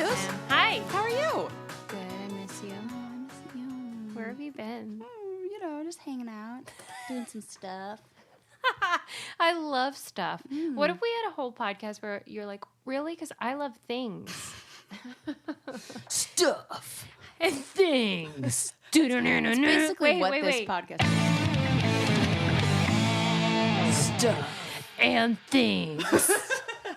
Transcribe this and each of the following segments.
Suze. Hi. How are you? Good. I miss you. Oh, I miss you. Where have you been? Just hanging out, doing some stuff. I love stuff. What if we had a whole podcast where you're like, really? Because I love things. Stuff. And things. It's basically this podcast is. Stuff. And things.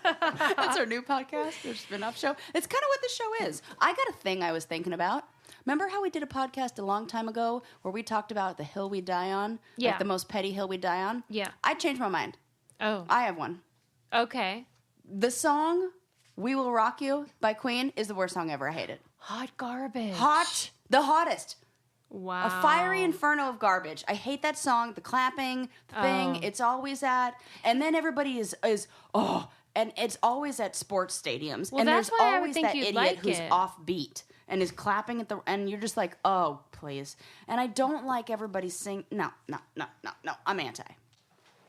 That's our new podcast, our spin-off show. It's kind of what this show is. I got a thing I was thinking about. Remember how we did a podcast a long time ago where we talked about the hill we die on? Yeah. Like the most petty hill we die on? Yeah. I changed my mind. Oh. I have one. Okay. The song We Will Rock You by Queen is the worst song ever. I hate it. Hot garbage. Hot. The hottest. Wow. A fiery inferno of garbage. I hate that song. The clapping thing. It's always at. And then everybody is and it's always at sports stadiums. Well, and that's there's why I would always think that you'd idiot like who's it. offbeat and is clapping and you're just like, oh, please. And I don't like everybody sing. No. I'm anti.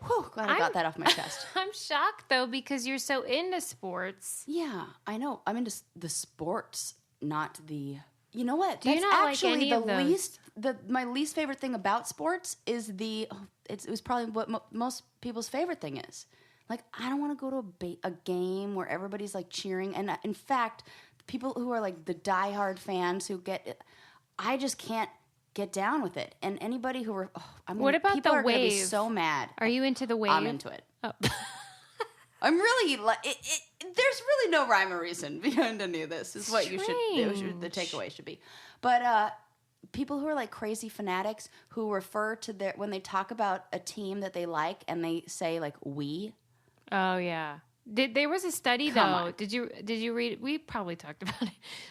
Whew, glad I got that off my chest. I'm shocked, though, because you're so into sports. Yeah, I know. I'm into the sports, not the... You know what? Do you That's not like actually any the of those? my least favorite thing about sports is it was probably what most people's favorite thing is. Like, I don't want to go to a game where everybody's like cheering. And in fact, people who are like the diehard fans who I just can't get down with it. And anybody who are, What about people the are gonna be wave? so mad. Are you into the wave? I'm into it. Oh. I'm really like there's really no rhyme or reason behind any of this. Is what the takeaway should be. But people who are like crazy fanatics who refer to when they talk about a team that they like and they say like we. Oh yeah. There was a study Come though. on. Did you read it? We probably talked about it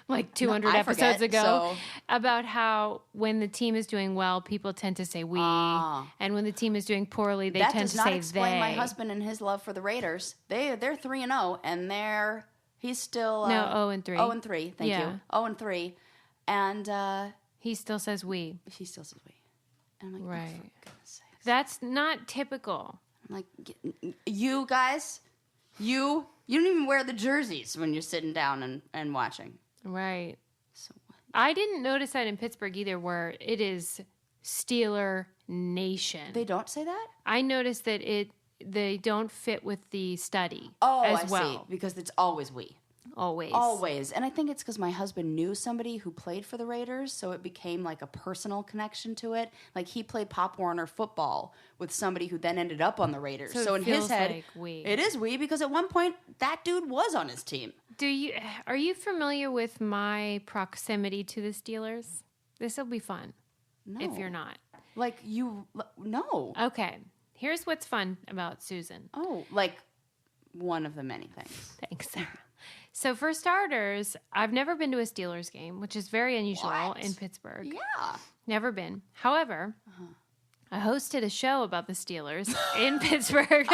like 200 I episodes forget, ago so- about how when the team is doing well, people tend to say we, and when the team is doing poorly, they That tend does to not say explain they. my husband and his love for the Raiders. They're 3-0 and he's still 0-3. 0-3. Thank you. 0-3, and He still says we. he still says we. And I'm like, Right. oh, for goodness sakes. That's not typical. I'm like, you guys, you don't even wear the jerseys when you're sitting down and watching. Right. So what? I didn't notice that in Pittsburgh either, where it is Steeler Nation. They don't say that? I noticed that they don't fit with the study I as well. see. Because it's always we. Always. Always. And I think it's because my husband knew somebody who played for the Raiders, so it became like a personal connection to it. Like he played Pop Warner football with somebody who then ended up on the Raiders. So So it in his feels head, like we. it is we because at one point that dude was on his team. Are you familiar with my proximity to the Steelers? This will be fun. No. If you're not. Like no. Okay. Here's what's fun about Susan. Oh, like one of the many things. Thanks, Sarah. So for starters, I've never been to a Steelers game, which is very unusual What? in Pittsburgh. Yeah. Never been. However, I hosted a show about the Steelers in Pittsburgh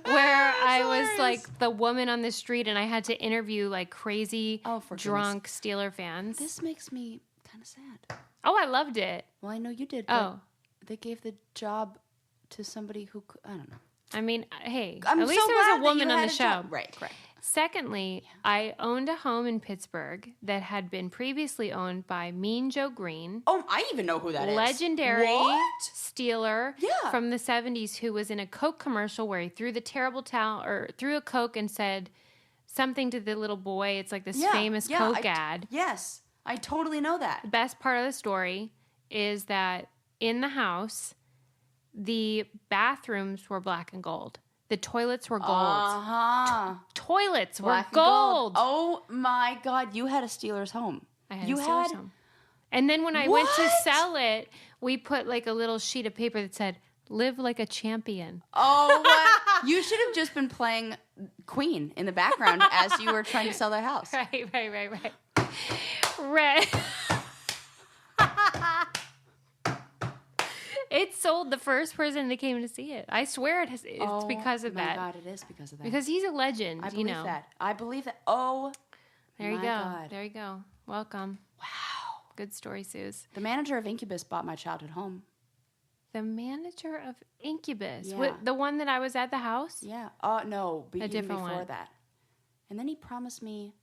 where I was like the woman on the street and I had to interview like crazy drunk Steeler fans. This makes me kind of sad. Oh, I loved it. Well, I know you did. But they gave the job to somebody who I don't know. I mean, hey, I'm at least so there glad was a that woman you on had the a show. job. Right, correct. Secondly, I owned a home in Pittsburgh that had been previously owned by Mean Joe Green. Oh, I even know who that is. Legendary What? Steeler Yeah. from the 70s who was in a Coke commercial where he threw the terrible towel or threw a Coke and said something to the little boy. It's like this famous Coke ad. Yes, I totally know that. The best part of the story is that in the house, the bathrooms were black and gold. The toilets were gold. Uh-huh. Toilets Black were and gold. Oh my God, you had a Steelers home. I had a Steelers home. And then when I went to What? sell it, we put like a little sheet of paper that said, "Live like a champion." Oh, what? You should have just been playing Queen in the background as you were trying to sell that house. Right. It sold the first person that came to see it. I swear it's because of that. Oh my God, it is because of that. Because he's a legend, I believe that. I believe that. Oh, There you my go. God. There you go. Welcome. Wow. Good story, Suze. The manager of Incubus bought my childhood home. The manager of Incubus. Yeah. The one that I was at the house? Yeah. Oh, no. But A even different before one. that. And then he promised me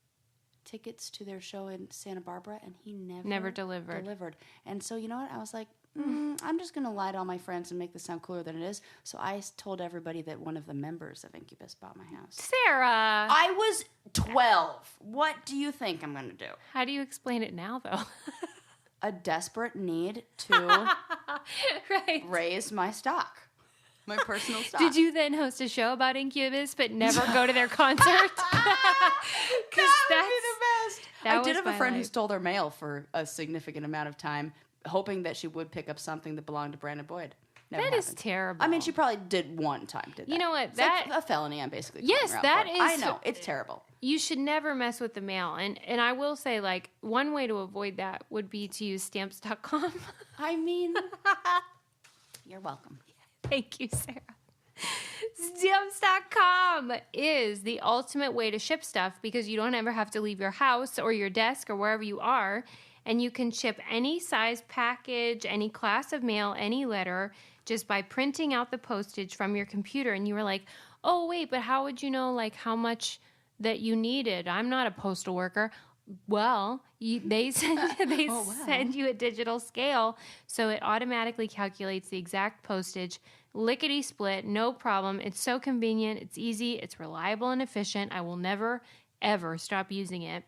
tickets to their show in Santa Barbara, and he never delivered. And so, you know what? I was like, I'm just going to lie to all my friends and make this sound cooler than it is. So I told everybody that one of the members of Incubus bought my house. Sarah! I was 12. What do you think I'm going to do? How do you explain it now, though? A desperate need to raise my stock. My personal stock. Did you then host a show about Incubus but never go to their concert? That would be the best. I did have a friend who life. stole their mail for a significant amount of time, hoping that she would pick up something that belonged to Brandon Boyd. Never That happened. is terrible. I mean, she probably did one time. Did that? You know what? It's That like a felony. I'm basically yes, calling her out that for it. is. I know it's terrible. You should never mess with the mail, and I will say, like, one way to avoid that would be to use stamps.com. I mean, you're welcome. Thank you, Sarah. Stamps.com is the ultimate way to ship stuff because you don't ever have to leave your house or your desk or wherever you are, and you can ship any size package, any class of mail, any letter just by printing out the postage from your computer. And you were like, oh, wait, but how would you know, like, how much that you needed? I'm not a postal worker. Well, they send you a digital scale, so it automatically calculates the exact postage, lickety split, no problem. It's so convenient, it's easy, it's reliable and efficient. I will never, ever stop using it.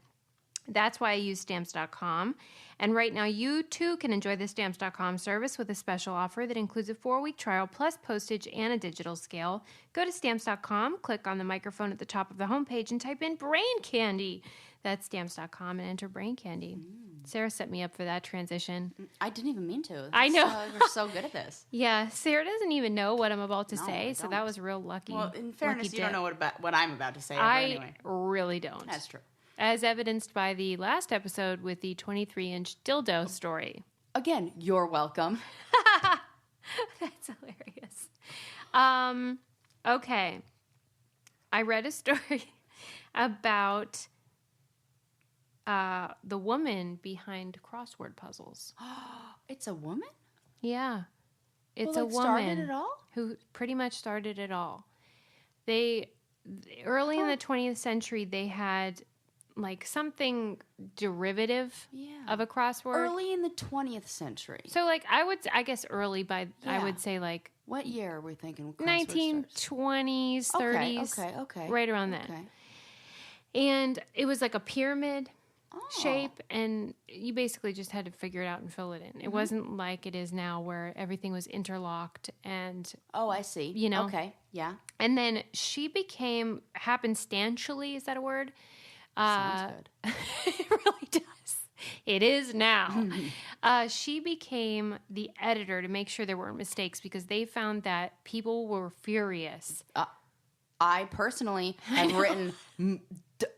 That's why I use Stamps.com. And right now, you too can enjoy the Stamps.com service with a special offer that includes a 4-week trial plus postage and a digital scale. Go to Stamps.com, click on the microphone at the top of the homepage, and type in Brain Candy. That's Stamps.com and enter Brain Candy. Sarah set me up for that transition. I didn't even mean to. I know. You're so good at this. Yeah, Sarah doesn't even know what I'm about to No, say, I so don't. that was real lucky. Well, in fairness, lucky you don't dip. know what I'm about to say. I really don't. That's true. As evidenced by the last episode with the 23-inch dildo story. Again, you're welcome. That's hilarious. Okay. I read a story about the woman behind crossword puzzles. It's a woman? Yeah. It's Who, a woman. started it all? Who pretty much started it all. Early in the 20th century, they had like something derivative of a crossword. Early in the 20th century. So like I guess early by, I would say like. What year are we thinking? 1920s, 30s. Okay. Right around then. Okay. And it was like a pyramid shape, and you basically just had to figure it out and fill it in. It wasn't like it is now where everything was interlocked and... Oh, I see. You know? Okay, yeah. And then she became, happenstantially, is that a word? Sounds good. It really does. It is now. She became the editor to make sure there weren't mistakes because they found that people were furious. I personally have written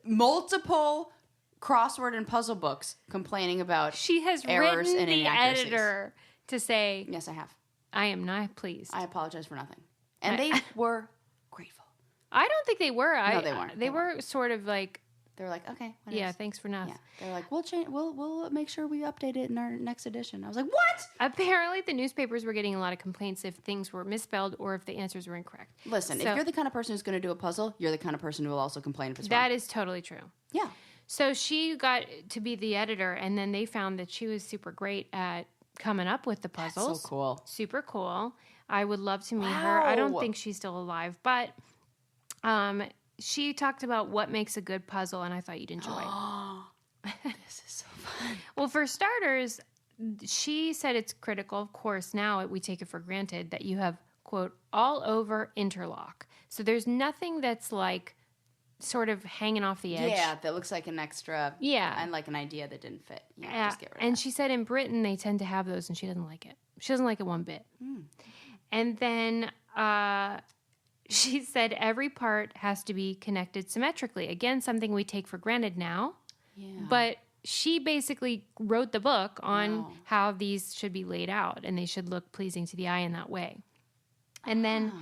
multiple crossword and puzzle books complaining about She has errors written and the inaccuracies. editor to say, Yes, I have. I am not pleased. I apologize for nothing. And they were grateful. I don't think they were. No, they weren't. They were sort of like, They were like, okay. yeah, thanks for nothing. Yeah. They're like, we'll change. We'll make sure we update it in our next edition. I was like, what? Apparently, the newspapers were getting a lot of complaints if things were misspelled or if the answers were incorrect. Listen, So- if you're the kind of person who's going to do a puzzle, you're the kind of person who will also complain if it's wrong. That is totally true. Yeah. So she got to be the editor, and then they found that she was super great at coming up with the puzzles. That's so cool. Super cool. I would love to meet her. I don't Wow. think she's still alive, but she talked about what makes a good puzzle, and I thought you'd enjoy it. This is so fun. Well, for starters, she said it's critical. Of course, now we take it for granted that you have, quote, all over interlock. So there's nothing that's like sort of hanging off the edge. Yeah, that looks like an extra. Yeah. And like an idea that didn't fit. Yeah, just get rid of and that. she said in Britain they tend to have those, and she doesn't like it. She doesn't like it one bit. And then she said every part has to be connected symmetrically. Again, something we take for granted now. Yeah. But she basically wrote the book on how these should be laid out, and they should look pleasing to the eye in that way. And then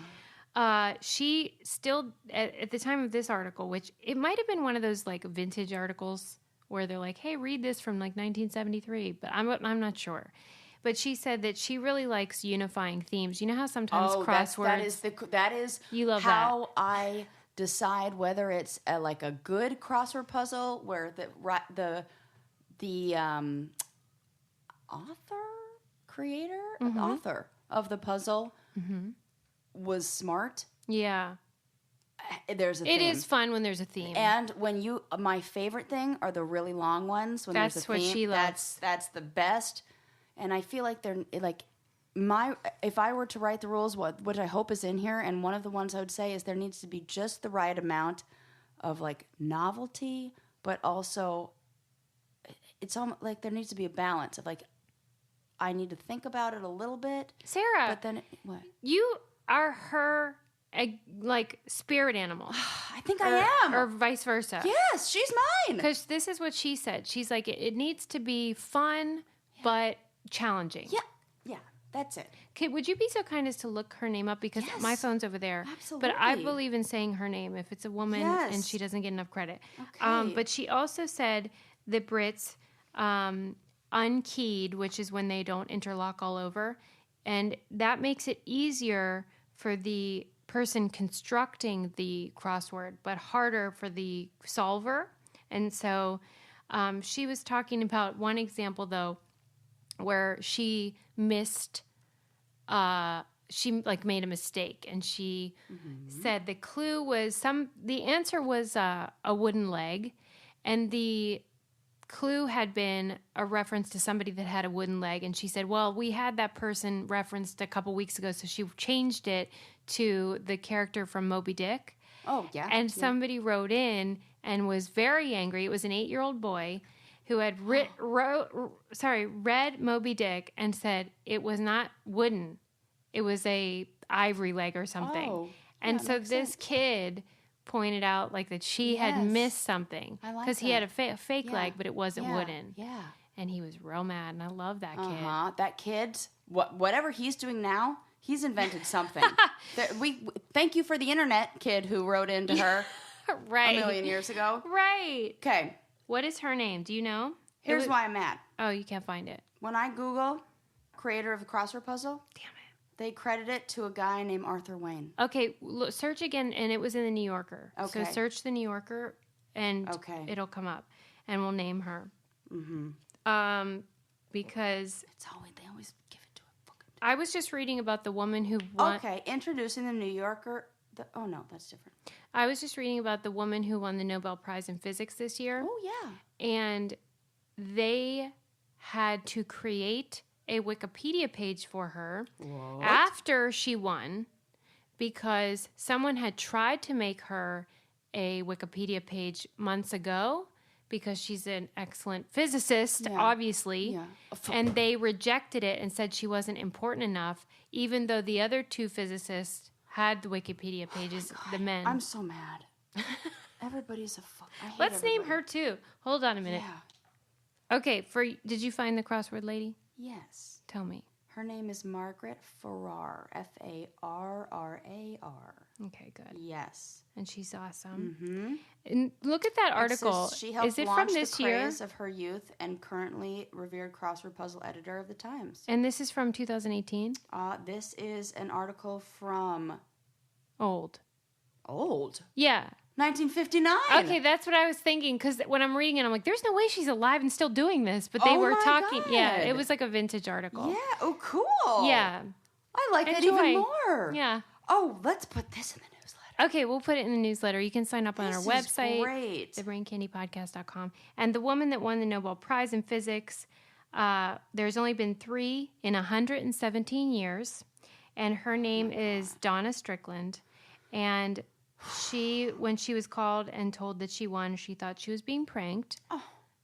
she still, at the time of this article, which it might have been one of those like vintage articles where they're like, hey, read this from like 1973, but I'm not sure. But she said that she really likes unifying themes. You know how sometimes crosswords... That is You love how I decide whether it's like a good crossword puzzle where the author of the puzzle was smart. Yeah. There's a theme. It is fun when there's a theme. And when my favorite thing are the really long ones. When that's there's a theme, what she loves. That's the best. And I feel like they're like if I were to write the rules, which I hope is in here, and one of the ones I would say is there needs to be just the right amount of like novelty, but also it's almost like there needs to be a balance of like I need to think about it a little bit, Sarah. But then what? You are her like spirit animal. I think I am, or vice versa. Yes, she's mine. Because this is what she said. She's like, it needs to be fun but challenging. Yeah, that's it. Okay, would you be so kind as to look her name up because my phone's over there. Absolutely. But I believe in saying her name if it's a woman and she doesn't get enough credit. Okay. But she also said the Brits unkeyed, which is when they don't interlock all over, and that makes it easier for the person constructing the crossword, but harder for the solver. And so she was talking about one example, though, where she missed, she like made a mistake, and she said the clue was the answer was a wooden leg, and the clue had been a reference to somebody that had a wooden leg, and she said, well, we had that person referenced a couple weeks ago, so she changed it to the character from Moby Dick. Oh, yeah. And somebody wrote in and was very angry. It was an 8-year-old boy who had read Moby Dick and said it was not wooden. It was a ivory leg or something. Oh, and so this kid pointed out like that she had missed something because he had a fake leg, but it wasn't wooden. Yeah. And he was real mad, and I love that kid. That kid, whatever he's doing now, he's invented something. We thank you for the internet, kid who wrote into her right. a million years ago. Right. Okay. What is her name? Do you know? Here's why I'm mad. Oh, you can't find it. When I Google creator of the crossword puzzle, damn it, they credit it to a guy named Arthur Wayne. Okay, search again, and it was in the New Yorker. Okay. So search the New Yorker, and it'll come up, and we'll name her. Because they always give it to a fucking. I was just reading about the woman who won. Okay, introducing the New Yorker. Oh no, that's different. I was just reading about the woman who won the Nobel Prize in Physics this year. Oh yeah. And they had to create a Wikipedia page for her after she won because someone had tried to make her a Wikipedia page months ago because she's an excellent physicist, obviously, and they rejected it and said she wasn't important enough, even though the other two physicists had the Wikipedia pages, the men. I'm so mad. Everybody's a fuck. Let's name her too. Hold on a minute. Yeah. Okay, did you find the crossword lady? Yes. Tell me. Her name is Margaret Farrar. Farrar. Okay, good. Yes. And she's awesome. Mm-hmm. And look at that article. She helped Is it launch from this the year? craze of her youth and currently revered crossword puzzle editor of the Times. And this is from 2018? This is an article from... Old. Yeah. 1959. Okay, that's what I was thinking because when I'm reading it, I'm like, there's no way she's alive and still doing this. But they were talking. God. Yeah, it was like a vintage article. Yeah. Oh, cool. Yeah. I like that even more. Yeah. Oh, let's put this in the newsletter. Okay, we'll put it in the newsletter. You can sign up on our website, great. thebraincandypodcast.com. And the woman that won the Nobel Prize in Physics, there's only been 3 in 117 years. And her name is Donna Strickland. And when she was called and told that she won, she thought she was being pranked,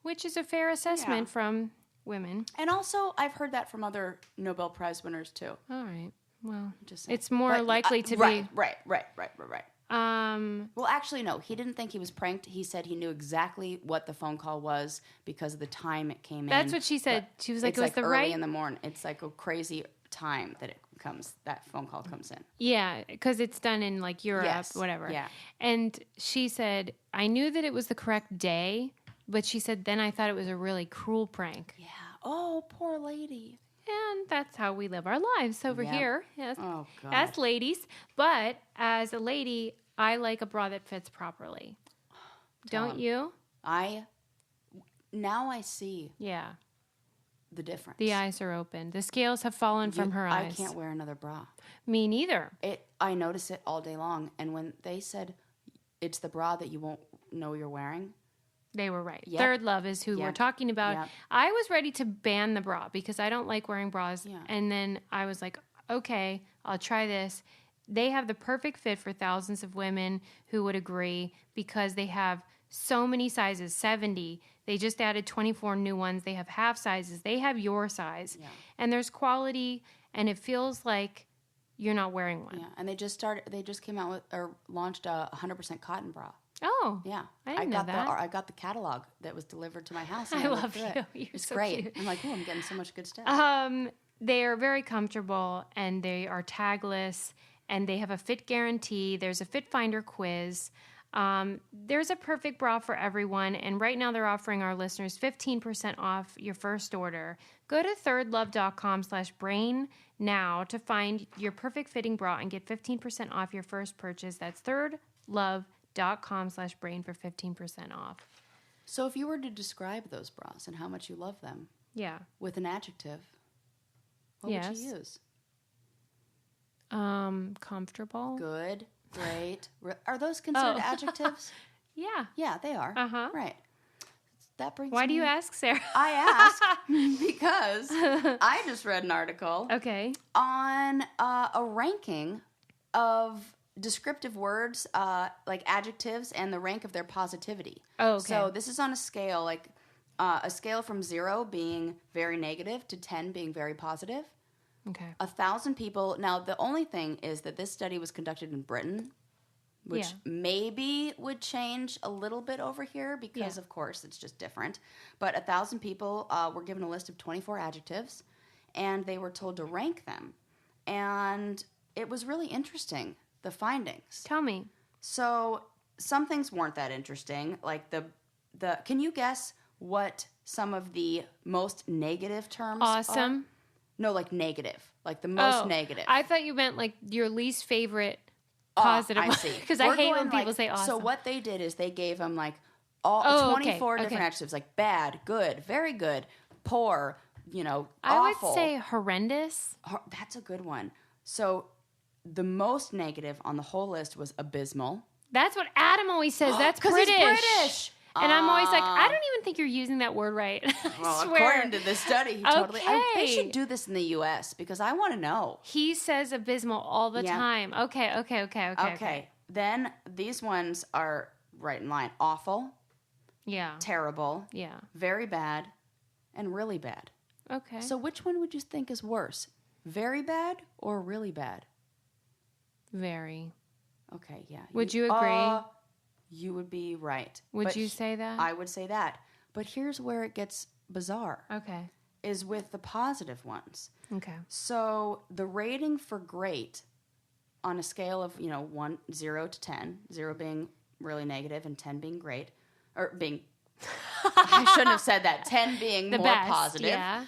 which is a fair assessment from women. And also, I've heard that from other Nobel Prize winners, too. All right. Well, Just it's more likely to be... Right. Well, actually, no. He didn't think he was pranked. He said he knew exactly what the phone call was because of the time it came in. That's what she said. She was like, it was the early right... in the morning. It's like a crazy time that phone call comes in. Yeah, because it's done in like Europe, whatever. Yeah. And she said, I knew that it was the correct day, but she said, then I thought it was a really cruel prank. Yeah. Oh, poor lady. And that's how we live our lives over here. Yes. Oh, God. As ladies. But as a lady, I like a bra that fits properly. Don't you? Now I see Yeah. the difference. The eyes are open. The scales have fallen from her eyes. I can't wear another bra. Me neither. I notice it all day long. And when they said it's the bra that you won't know you're wearing, they were right. Yep. Third Love is who we're talking about. Yep. I was ready to ban the bra because I don't like wearing bras. Yeah. And then I was like, okay, I'll try this. They have the perfect fit for thousands of women who would agree because they have so many sizes, 70. They just added 24 new ones. They have half sizes. They have your size. Yeah. And there's quality, and it feels like you're not wearing one. Yeah, and they just came out with or launched a 100% cotton bra. Oh, Yeah, I didn't know that. I got the catalog that was delivered to my house. And I love you. It. It's so great. cute. I'm like, oh, I'm getting so much good stuff. They are very comfortable, and they are tagless, and they have a fit guarantee. There's a fit finder quiz. There's a perfect bra for everyone, and right now they're offering our listeners 15% off your first order. Go to thirdlove.com/brain now to find your perfect fitting bra and get 15% off your first purchase. That's thirdlove.com/brain for 15% off. So if you were to describe those bras and how much you love them, Yeah. with an adjective, what would you use? Comfortable. Good, great. Are those considered adjectives? Yeah. Yeah, they are. Uh-huh. Right. That brings Why me... do you ask, Sarah? I ask because I just read an article Okay. on a ranking of descriptive words, like adjectives, and the rank of their positivity. Oh, okay. So this is on a scale, like a scale from 0 being very negative to 10 being very positive. Okay. 1,000 people. Now, the only thing is that this study was conducted in Britain, which maybe would change a little bit over here because, of course, it's just different. But 1,000 people were given a list of 24 adjectives, and they were told to rank them. And it was really interesting, the findings. Tell me. So some things weren't that interesting. Like the can you guess what some of the most negative terms are? Awesome. No, like negative. Like the most negative. I thought you meant like your least favorite positive. I see. Because I hate when people say awesome. So what they did is they gave them like all 24 different adjectives, like bad, good, very good, poor, awful. I would say horrendous. That's a good one. So the most negative on the whole list was abysmal. That's what Adam always says. That's British. He's British. And I'm always like, I don't even think you're using that word right. Well, I swear. according to this study, he totally. They should do this in the U.S. because I want to know. He says abysmal all the time. Okay. Then these ones are right in line. Awful. Yeah. Terrible. Yeah. Very bad. And really bad. Okay. So which one would you think is worse? Very bad or really bad? Very. Okay, yeah. Would you agree? You would be right. Would you say that? I would say that. But here's where it gets bizarre. Okay. Is with the positive ones. Okay. So the rating for great on a scale of, 0 to 10, 0 being really negative and 10 being great, or being, I shouldn't have said that, 10 being the more best, positive. Yeah.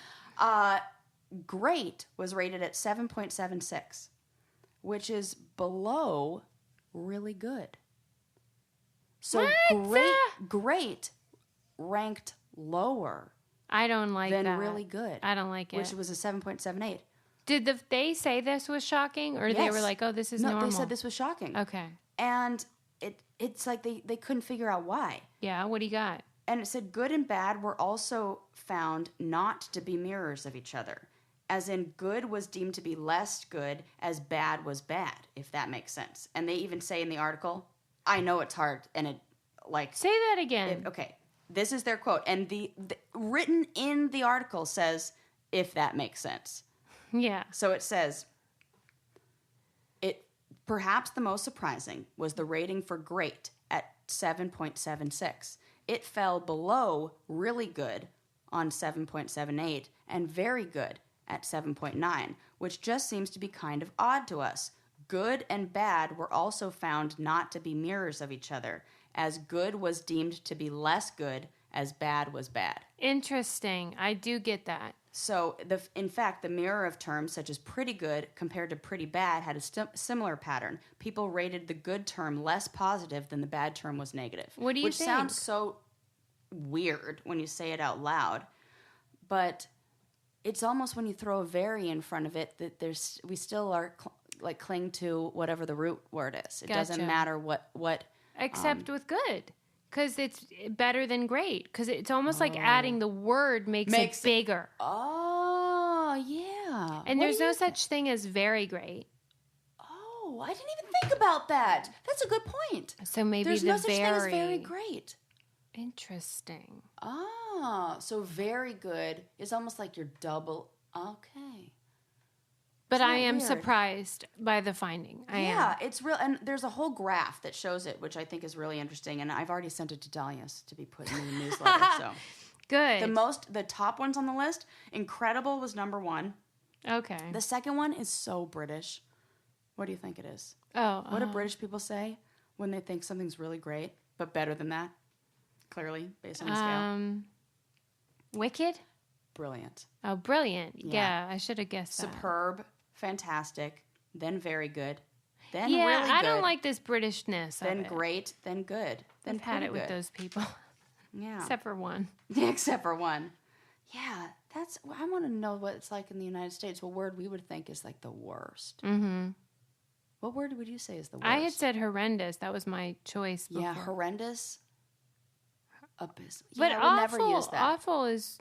Great was rated at 7.76, which is below really good. So great ranked lower. I don't like than that. Really good. I don't like it. Which was a 7.78. Did they say this was shocking, or they were like, "Oh, this is normal"? No, they said this was shocking. Okay. And it's like they couldn't figure out why. Yeah. What do you got? And it said good and bad were also found not to be mirrors of each other. As in, good was deemed to be less good as bad was bad, if that makes sense. And they even say in the article. I know it's hard, and it say that again. Okay, this is their quote, and the written in the article says, "If that makes sense." Yeah. So it says, perhaps the most surprising was the rating for great at 7.76. It fell below really good on 7.78 and very good at 7.9, which just seems to be kind of odd to us. Good and bad were also found not to be mirrors of each other, as good was deemed to be less good as bad was bad. Interesting. I do get that. So, in fact, the mirror of terms such as pretty good compared to pretty bad had a similar pattern. People rated the good term less positive than the bad term was negative. What do you think? Which sounds so weird when you say it out loud. But it's almost when you throw a very in front of it that we still are cling to whatever the root word is. It doesn't matter what except with good. Because it's better than great. Because it's almost like adding the word makes it bigger. Oh, yeah. And there's no such thing as very great. Oh, I didn't even think about that. That's a good point. So maybe there's no such thing as very great. Interesting. Ah, so very good is almost like you're double. Okay. But I am surprised by the finding. Yeah, it's real. And there's a whole graph that shows it, which I think is really interesting. And I've already sent it to Dahlia's to be put in the newsletter. So good. The top ones on the list, Incredible was number 1. Okay. The second one is so British. What do you think it is? Oh. What do British people say when they think something's really great, but better than that? Clearly, based on the scale. Wicked? Brilliant. Oh, brilliant. Yeah, I should have guessed that. Superb. Fantastic, then very good, then really good. I don't like this Britishness. Then great, then good, then I've had it with those people. Yeah, except for one. Yeah, except for one. Yeah, I want to know what it's like in the United States. What word we would think is like the worst? Mm-hmm. What word would you say is the worst? I had said horrendous. That was my choice. Before. Yeah, horrendous. Abysmal. But I would never use that. Awful is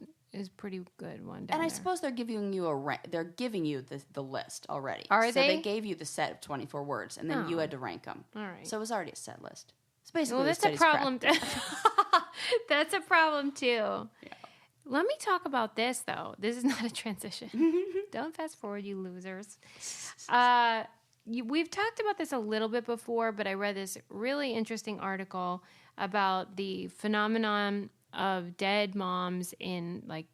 pretty good one. And I suppose they're giving you they're giving you the list already. Are so they? They gave you the set of 24 words, and then you had to rank them. All right. So it was already a set list. It's basically that's a problem. That's a problem too. Yeah. Let me talk about this though. This is not a transition. Don't fast forward, you losers. We've talked about this a little bit before, but I read this really interesting article about the phenomenon of dead moms in like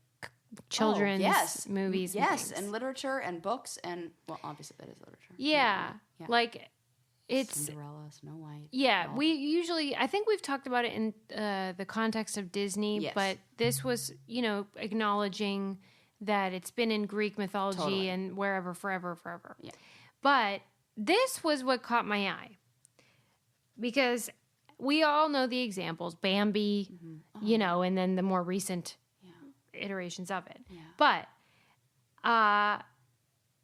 children's movies. Yes, and literature and books and obviously that is literature. Yeah. Like it's Cinderella, Snow White. Yeah, we usually I think we've talked about it in the context of Disney, but this was, acknowledging that it's been in Greek mythology and wherever forever. Yeah. But this was what caught my eye. Because we all know the examples, Bambi, and then the more recent iterations of it. Yeah. But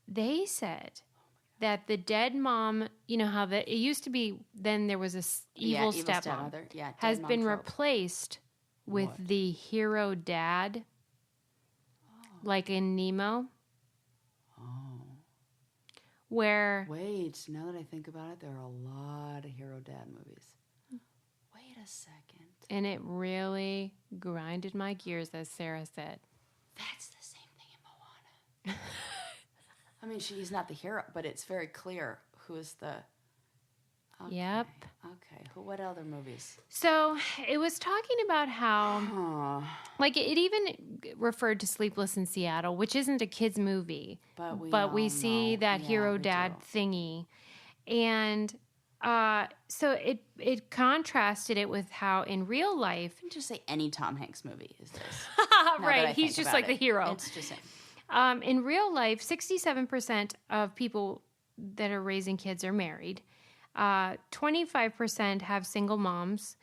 they said that the dead mom, how it used to be, then there was this evil stepmother, has been replaced with the hero dad, like in Nemo. Where... Wait, now that I think about it, there are a lot of hero dad movies. Wait a second. And it really grinded my gears, as Sarah said. That's the same thing in Moana. I mean, he's not the hero, but it's very clear who's the... Okay. Yep. Okay. What other movies? So it was talking about how, like, it even referred to Sleepless in Seattle, which isn't a kid's movie, but we see that hero dad thingy, and so it contrasted it with how in real life, you can just say any Tom Hanks movie is this, right? He's just like the hero. It's just him. In real life, 67% of people that are raising kids are married. 25% have single moms,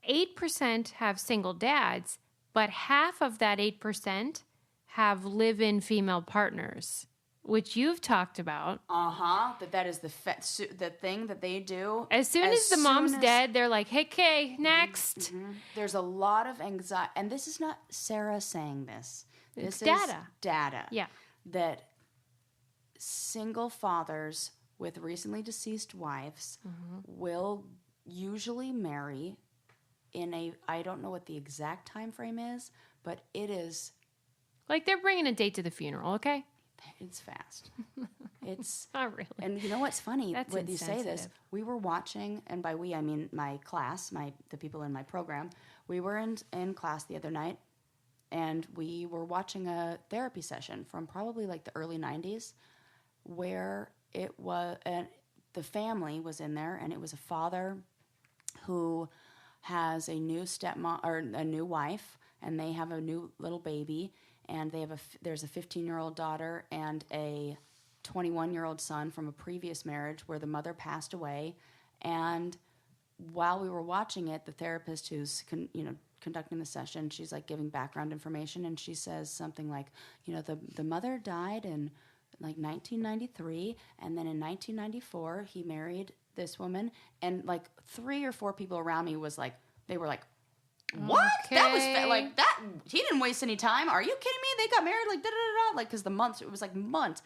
8% have single dads, but half of that 8% have live-in female partners, which you've talked about. That is the thing that they do. As soon as the mom's dead, they're like, hey, Kay, next. Mm-hmm. There's a lot of anxiety, and this is not Sarah saying this. This is data. Yeah. That single fathers with recently deceased wives will usually marry in I don't know what the exact time frame is, but it is... Like they're bringing a date to the funeral, okay? It's fast. It's... Not really. And you know what's funny? That's when you say this, we were watching, and by we I mean my class, the people in my program, we were in class the other night, and we were watching a therapy session from probably like the early 90s, where it was the family was in there, and it was a father who has a new stepmom or a new wife, and they have a new little baby, and there's a 15-year-old daughter and a 21-year-old son from a previous marriage where the mother passed away. And while we were watching it, the therapist who's conducting the session, she's like giving background information, and she says something like, the mother died in like 1993, and then in 1994 he married this woman, and like 3 or 4 people around me they were like, what? Okay. That was like that. He didn't waste any time. Are you kidding me? They got married like da da da da. Like because it was like months,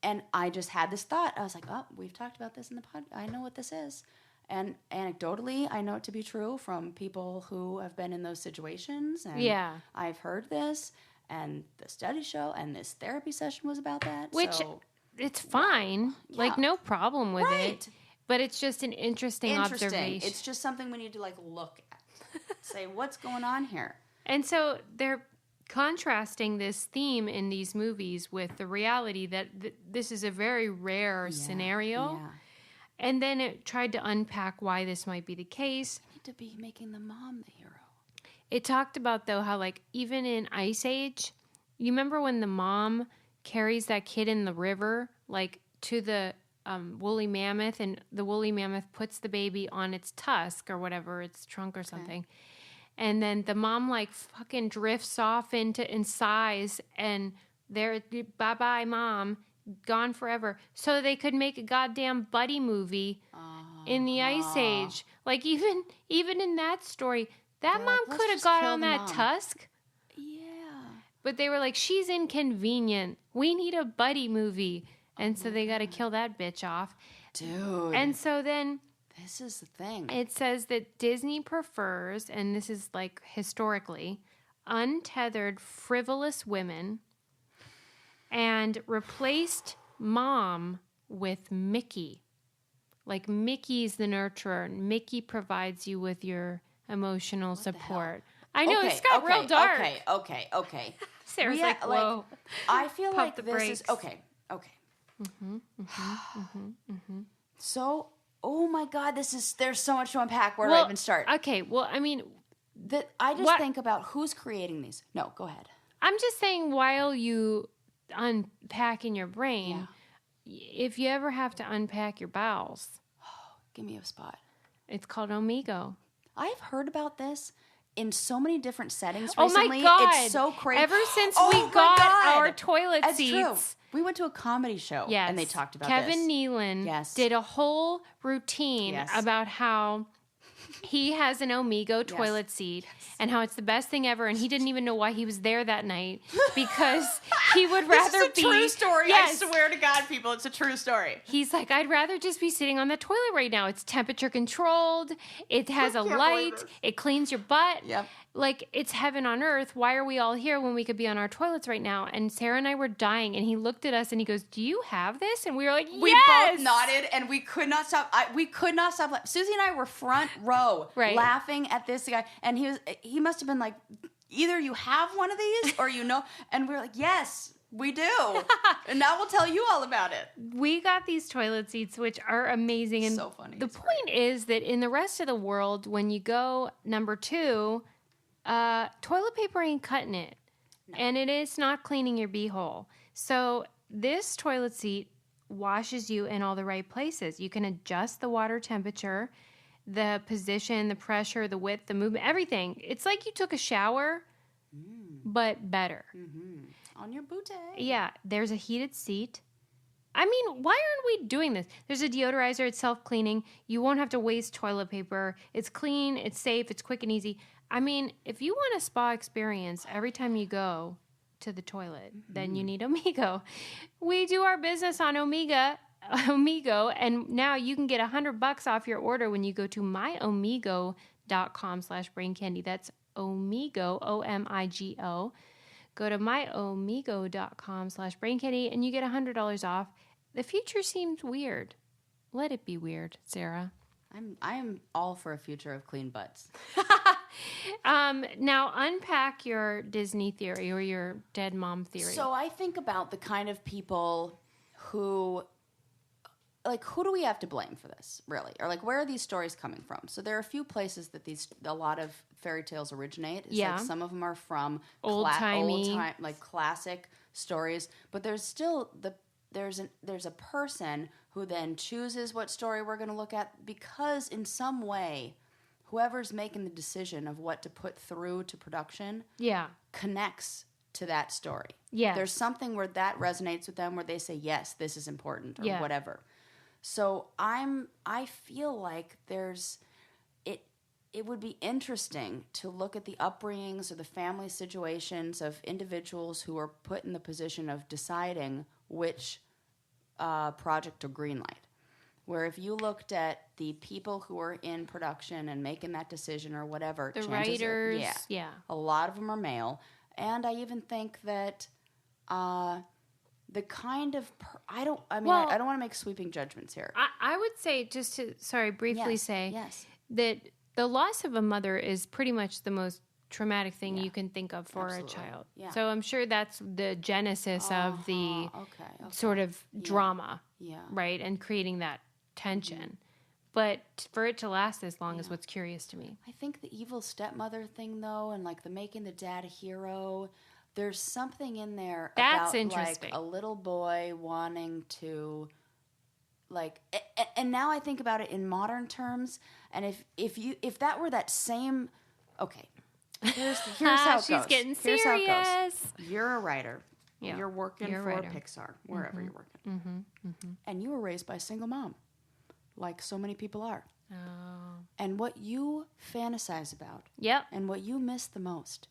and I just had this thought. I was like, oh, we've talked about this in the pod. I know what this is, and anecdotally, I know it to be true from people who have been in those situations. And Yeah, I've heard this, and the studies show, and this therapy session was about that. which it's fine, like no problem with Right. it. But it's just an interesting observation. It's just something we need to like look at. Say, what's going on here? And so they're contrasting this theme in these movies with the reality that this is a very rare scenario. Yeah. And then it tried to unpack why this might be the case. We need to be making the mom the hero. It talked about, though, how, like, even in Ice Age, you remember when the mom carries that kid in the river, like, to the woolly mammoth, and the woolly mammoth puts the baby on its tusk or whatever, its trunk or something. And then the mom, like, fucking drifts off in size, and they're, bye-bye, mom, gone forever. So they could make a goddamn buddy movie in the Ice Age. Like, even in that story, that mom let's could have just got kill on the that mom. tusk. Yeah. But they were like, she's inconvenient. We need a buddy movie. And so they got to kill that bitch off. Dude. And so then This is the thing. it says that Disney prefers, and this is like historically, untethered, frivolous women and replaced mom with Mickey. Like Mickey's the nurturer. Mickey provides you with your emotional support. I know, it's got real dark. Okay. Sarah's We like, whoa. I feel Pump like the this brakes. is okay. So, oh my God, there's so much to unpack. Where do I even start? Okay, well, I mean, I just think about who's creating these. No, go ahead. I'm just saying while you unpack in your brain, if you ever have to unpack your bowels, Give me a spot. it's called Omigo. I've heard about this in so many different settings Oh recently. my God. It's so crazy. Ever since Oh we my got God. our toilet That's seats. true. We went to a comedy show Yes. and they talked about Kevin this. Nealon did a whole routine about how he has an Omigo toilet seat and how it's the best thing ever, and he didn't even know why he was there that night because he would rather This is a true story. Yes. I swear to God, people, it's a true story. He's like, I'd rather just be sitting on the toilet right now. It's temperature controlled. It has a light. It cleans your butt. Yep. Like, it's heaven on earth. Why are we all here when we could be on our toilets right now? And Sarah and I were dying, and he looked at us and he goes, do you have this? And we were like, yes! We both nodded, and we could not stop. We could not stop. Susie and I were front row laughing at this guy, and he must have been like, either you have one of these or you know. And we were like, yes, we do. And now we'll tell you all about it. We got these toilet seats, which are amazing. And so funny. The point is that in the rest of the world, when you go number 2, toilet paper ain't cutting it. No. And it is not cleaning your beehole. So this toilet seat washes you in all the right places. You can adjust the water temperature, the position, the pressure, the width, the movement, everything. It's like you took a shower, but better. Mm-hmm. On your booty. Yeah, there's a heated seat. I mean, why aren't we doing this? There's a deodorizer. It's self-cleaning. You won't have to waste toilet paper. It's clean. It's safe. It's quick and easy. I mean, if you want a spa experience every time you go to the toilet, then you need Omigo. We do our business on Omigo, and now you can get $100 off your order when you go to myomigo.com/braincandy. That's Omigo, O-M-I-G-O. Go to myomigo.com/braincandy, and you get $100 off. The future seems weird. Let it be weird, Sarah. I am all for a future of clean butts. Now, unpack your Disney theory or your dead mom theory. So I think about the kind of people who like, who do we have to blame for this, really? Or, like, where are these stories coming from? So there are a few places that a lot of fairy tales originate. It's like some of them are from old-timey, like classic stories, but there's still there's a person who then chooses what story we're going to look at, because in some way, whoever's making the decision of what to put through to production connects to that story. Yeah. There's something where that resonates with them, where they say, yes, this is important, or whatever. So I feel like it would be interesting to look at the upbringings or the family situations of individuals who are put in the position of deciding which project to greenlight. Where if you looked at the people who are in production and making that decision or whatever, the writers, a lot of them are male. And I even think that the kind of I don't want to make sweeping judgments here. I would say, just to briefly say that the loss of a mother is pretty much the most traumatic thing you can think of for a child. Yeah. So I'm sure that's the genesis of the sort of drama, right? And creating that tension. Mm-hmm. But for it to last as long is what's curious to me. I think the evil stepmother thing, though, and like the making the dad a hero, there's something in there that's about interesting. Like a little boy wanting to, like, and now I think about it in modern terms, and if that were that same, okay, here's how it she's goes. Getting here's serious. How it goes. You're a writer. Yeah. You're working for Pixar, wherever you're working, and you were raised by a single mom, like so many people are. Oh. And what you fantasize about, and what you miss the most,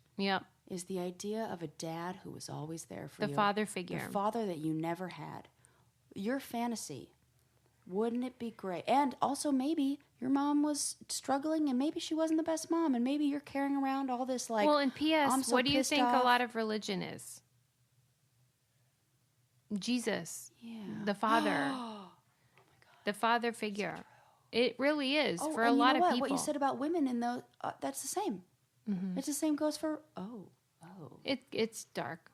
is the idea of a dad who was always there for you. The father figure. The father that you never had. Your fantasy. Wouldn't it be great? And also maybe your mom was struggling and maybe she wasn't the best mom and maybe you're carrying around all this like... Well, and P.S., what do you think a lot of religion is? Jesus. Yeah. The father. Oh my God. The father figure. It really is for a lot of people. What you said about women in those, that's the same. Mm-hmm. It's the same goes for... It's dark.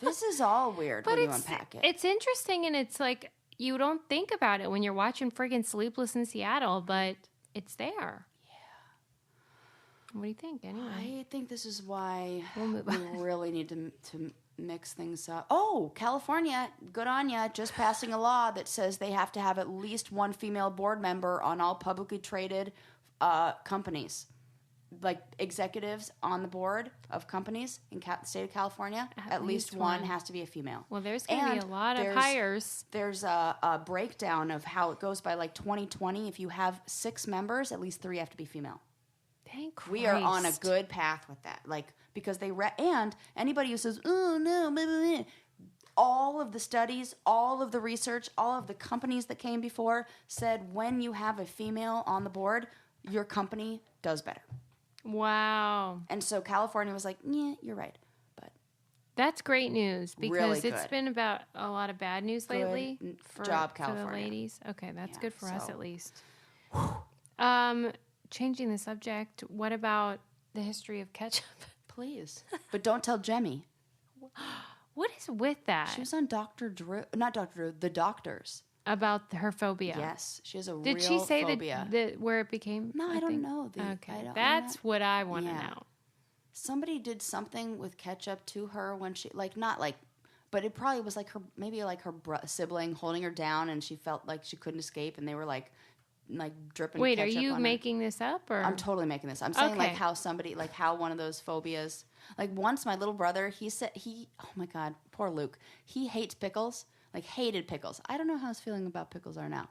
This is all weird when you unpack it. It's interesting, and it's like you don't think about it when you're watching friggin' Sleepless in Seattle, but it's there. Yeah. What do you think, anyway? I think this is why we really need to mix things up. Oh, California, good on ya, just passing a law that says they have to have at least one female board member on all publicly traded companies. Like executives on the board of companies in the state of California, at least one has to be a female. Well, there's going to be a lot of hires. There's a breakdown of how it goes by like 2020. If you have 6 members, at least 3 have to be female. Thank Christ. We are on a good path with that. Like, because and anybody who says, oh, no, blah, blah, blah, all of the studies, all of the research, all of the companies that came before said when you have a female on the board, your company does better. Wow. And so California was like, yeah, you're right. But that's great news because really it's been about a lot of bad news lately for California. the ladies. Okay, that's good for us at least. Changing the subject, what about the history of ketchup? Please. But don't tell Jemmy. What is with that? She was on not Dr. Drew, The Doctors. About her phobia. Yes, she has a real phobia. Did she say phobia. that where it became? No, I don't know. That's what I want to know. Somebody did something with ketchup to her when she but it probably was like her sibling holding her down, and she felt like she couldn't escape, and they were like dripping. Wait, ketchup are you on making this up or? I'm totally making this. I'm saying how one of those phobias. Like once, my little brother, oh my God, poor Luke, he hates pickles. Like, hated pickles. I don't know how his feeling about pickles are now.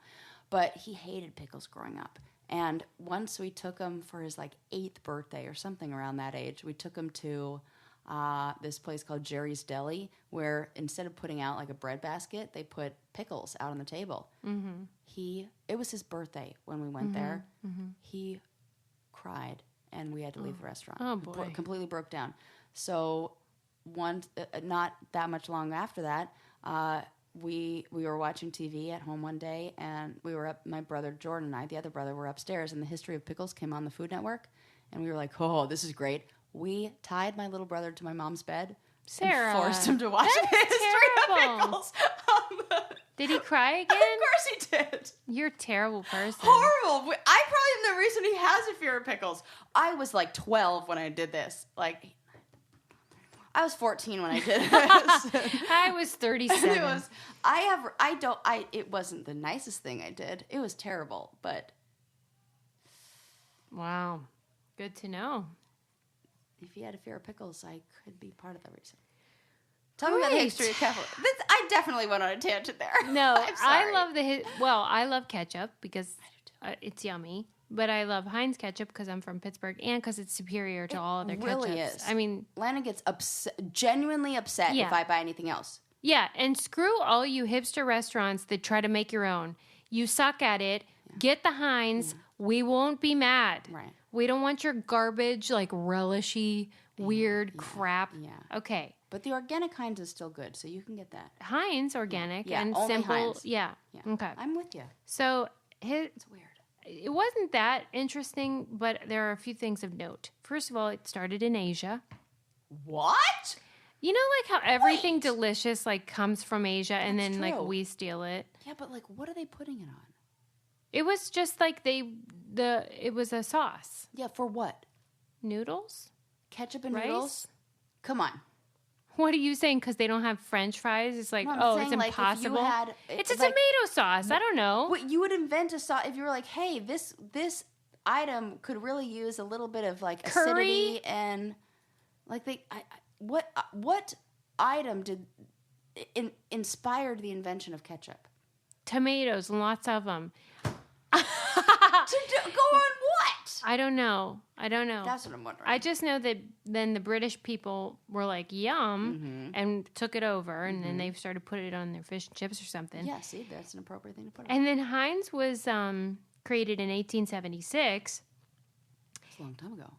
But he hated pickles growing up. And once we took him for his, 8th birthday or something around that age, we took him to this place called Jerry's Deli, where instead of putting out, a bread basket, they put pickles out on the table. Mm-hmm. It was his birthday when we went there. Mm-hmm. He cried, and we had to leave the restaurant. Oh, boy. Completely broke down. So, not that much long after that, we were watching TV at home one day, and we were up. My brother Jordan and I, the other brother, were upstairs, and the history of pickles came on the Food Network, and we were like, "Oh, this is great!" We tied my little brother to my mom's bed, Sarah, and forced him to watch the history of pickles. Did he cry again? Of course he did. You're a terrible person. Horrible. I probably am the reason he has a fear of pickles. I was like 12 when I did this. Like, I was 14 when I did this. I was 37. It wasn't the nicest thing I did. It was terrible, but. Wow. Good to know. If he had a fear of pickles, I could be part of the reason. Tell me about the history of ketchup. I definitely went on a tangent there. No, I'm sorry. I love ketchup because it's yummy. But I love Heinz ketchup because I'm from Pittsburgh and because it's superior to all other ketchups. Really is. I mean, Lana gets genuinely upset if I buy anything else. Yeah, and screw all you hipster restaurants that try to make your own. You suck at it. Yeah. Get the Heinz. Yeah. We won't be mad. Right. We don't want your garbage, like relishy, weird crap. Yeah. Okay. But the organic Heinz is still good, so you can get that. Heinz organic and only simple. Heinz. Yeah. Okay. I'm with you. So it's weird. It wasn't that interesting, but there are a few things of note. First of all, it started in Asia. What? You know, like how everything delicious like comes from Asia, and then true. like we steal it. Yeah, but like, what are they putting it on? It was just like it was a sauce. Yeah, for what? Noodles? Ketchup and rice? Noodles? Come on. What are you saying? Because they don't have French fries? It's like, it's impossible. Like it's a tomato sauce. I don't know. What you would invent a sauce if you were like, hey, this item could really use a little bit of like curry? Acidity and like what item did inspired the invention of ketchup? Tomatoes, and lots of them. To go on what? I don't know. That's what I'm wondering. I just know that then the British people were like, yum, and took it over, and then they started putting it on their fish and chips or something. Yeah, see, that's an appropriate thing to put on. And then Heinz was created in 1876. That's a long time ago.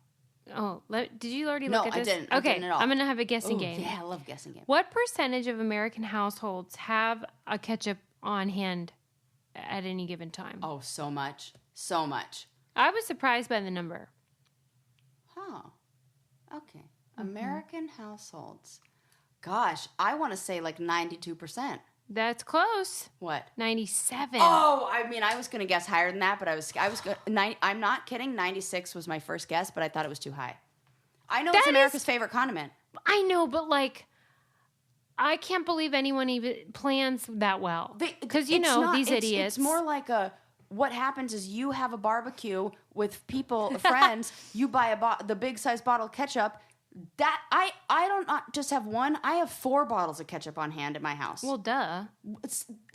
Oh, did you already look at this? No, I didn't. Okay, I didn't at all. I'm going to have a guessing game. Yeah, I love guessing games. What percentage of American households have a ketchup on hand at any given time? Oh, so much. So much. I was surprised by the number. Huh. Okay. American households. Gosh, I want to say like 92%. That's close. What? 97. Oh, I mean, I was going to guess higher than that, but I'm not kidding. 96 was my first guess, but I thought it was too high. I know it's America's favorite condiment. I know, but like, I can't believe anyone even plans that well. Because, these idiots. It's more like what happens is you have a barbecue with people, friends, you buy the big size bottle of ketchup. That I don't not just have one. I have 4 bottles of ketchup on hand at my house. Well, duh.